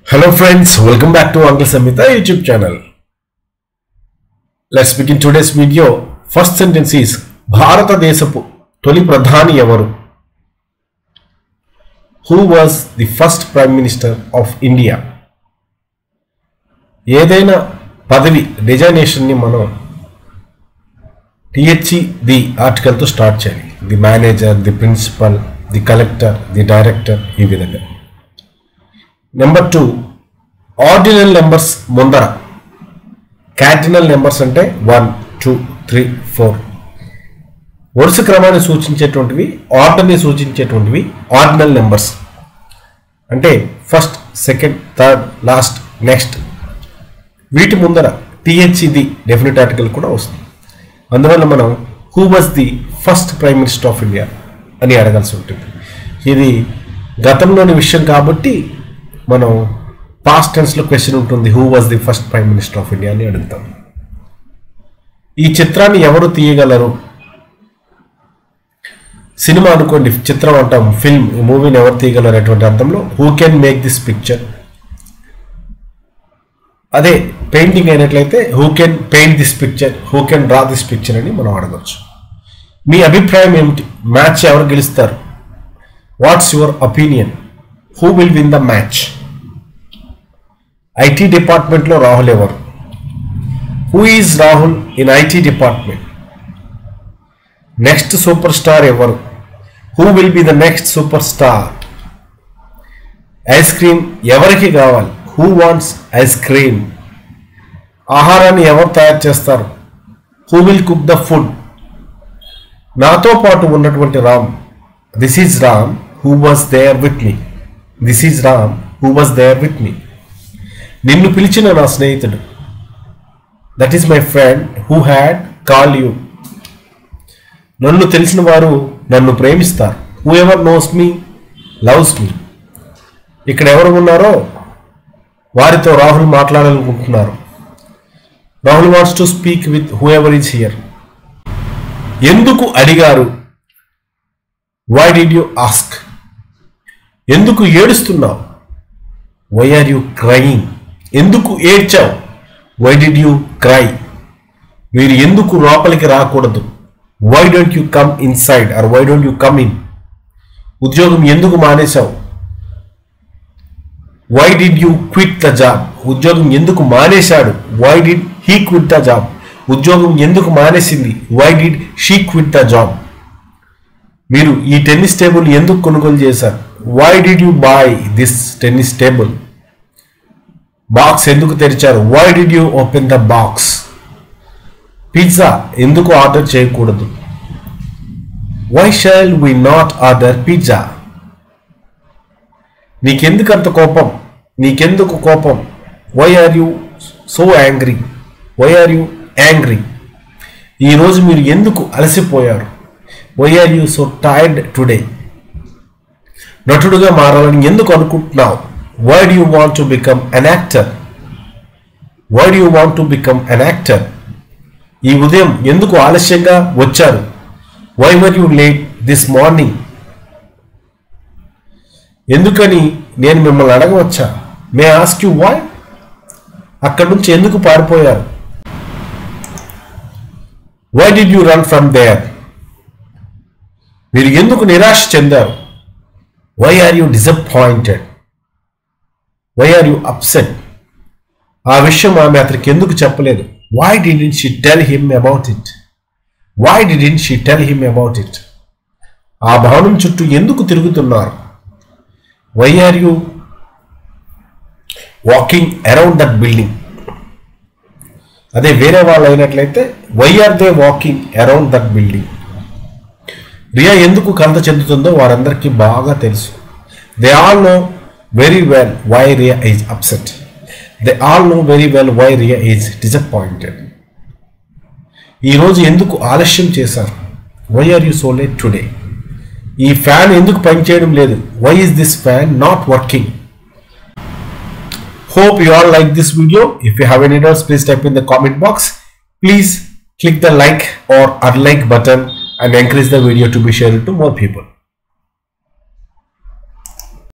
Hello friends, welcome back to Uncle Samhita YouTube channel. Let's begin today's video. First sentence is Bharata Desapu Toli Pradhani Evaru? Who was the first Prime Minister of India? ఏదైనా పదవి designation ని మనం the article తో start చేయాలి. The manager, the principal, the collector, the director, ఈ విధంగా. Number 2, ordinal numbers ముందర, క్యార్డినల్ numbers అంటే 1, 2, 3, 4 వరుస క్రమాన్ని సూచించేటువంటివి, ఆర్డర్ని సూచించేటువంటివి ఆర్డినల్ నెంబర్స్. అంటే first, second, third, last, next, వీటి ముందర ది డెఫినెట్ ఆర్టికల్ కూడా వస్తుంది. అందువల్ల మనం who was the first prime minister of India అని అడగాల్సి ఉంటుంది. ఇది గతంలోని విషయం కాబట్టి మనం పాస్ట్ టెన్స్లో క్వశ్చన్ ఉంటుంది, who was the first prime minister of India అని అడుగుతాం. ఈ చిత్రాన్ని ఎవరు తీయగలరు? సినిమా అనుకోండి, చిత్రం అంటాం, ఫిల్మ్, మూవీని ఎవరు తీయగలరు అటువంటి అర్థంలో who can make this picture. అదే పెయింటింగ్ అయినట్లయితే who can paint this picture, who can draw this picture అని మనం అడగచ్చు. మీ అభిప్రాయం ఏమిటి? మ్యాచ్ ఎవరు గెలుస్తారు? What's your opinion? Who will win the match? IT డిపార్ట్మెంట్లో రాహుల్ ఎవరు? Who is Rahul in IT department? Next super star ఎవరు? Who will be the next super star? Ice cream ఎవరికి కావాలి? Who wants ice cream? ఆహారాన్ని ఎవరు తయారు చేస్తారు? Who will cook the food? నాతో పాటు ఉన్నటువంటి Ram, this is Ram who was there with me. This is Ram who was there with me. నిన్ను పిలిచిన నా స్నేహితుడు, that is my friend who had call you. నన్ను తెలిసిన వారు నన్ను ప్రేమిస్తారు. Whoever knows me loves me. ఇక్కడ ఎవరు ఉన్నారో వారితో రాహుల్ మాట్లాడాలనుకుంటున్నారు. Rahul wants to speak with whoever is here. ఎందుకు అడిగారు? Why did you ask? ఎందుకు ఏడుస్తున్నావు? Why are you crying? ఎందుకు ఏడ్చావు? Why did you cry? మీరు ఎందుకు లోపలికి రాకూడదు? Why don't you come inside or why don't you come in? ఉద్యోగం ఎందుకు మానేశావు? Why did you quit the job? ఉద్యోగం ఎందుకు మానేశాడు? Why did he quit the job? ఉద్యోగం ఎందుకు మానేసింది? Why did she quit the job? మీరు ఈ టెన్నిస్ టేబుల్ ఎందుకు కొనుగోలు చేశారు? Why did you buy this tennis table? Box ఎందుకు తెరిచారు? Why did you open the box? Pizza ఎందుకు ఆర్డర్ చేయకూడదు? Why shall we not order pizza? నీకెందుకు అంత కోపం? నీకెందుకు కోపం? Why are you so angry? Why are you angry? ఈరోజు మీరు ఎందుకు అలసిపోయారు? Why are you so tired today? నటుడుగా మారాలని ఎందుకు అనుకుంటున్నావు? Why do you want to become an actor? Why do you want to become an actor? ఈ ఉదయం ఎందుకు ఆలస్యంగా వచ్చారు? Why were you late this morning? ఎందుకని నేను మిమ్మల్ని అడగవచ్చా? May ask you why? అక్కడి నుంచి ఎందుకు పారిపోయారు? Why did you run from there? మీరు ఎందుకు నిరాశ చెందారు? Why are you disappointed? Why are you upset? ఆ విషయం ఆమె అతనికి ఎందుకు చెప్పలేదు? Why didn't she tell him about it? Why didn't she tell him about it? ఆ భవనం చుట్టూ ఎందుకు తిరుగుతున్నారు? Why are you walking around that building? అదే వేరే వాళ్ళు అయినట్లయితే why are they walking around that building? Riya ఎందుకు కలత చెందుతుందో వారందరికీ బాగా తెలుసు. They all know very well why Riya is upset. They all know very well why Riya is disappointed. ఈరోజు ఎందుకు ఆలస్యం చేశారు? Why are you so late today? ఈ ఫ్యాన్ ఎందుకు పనిచేయడం లేదు? Why is this fan not working? Hope you all like this video. If you have any doubts, please type in the comment box. Please click the like or unlike button and encourage the video to be shared to more people.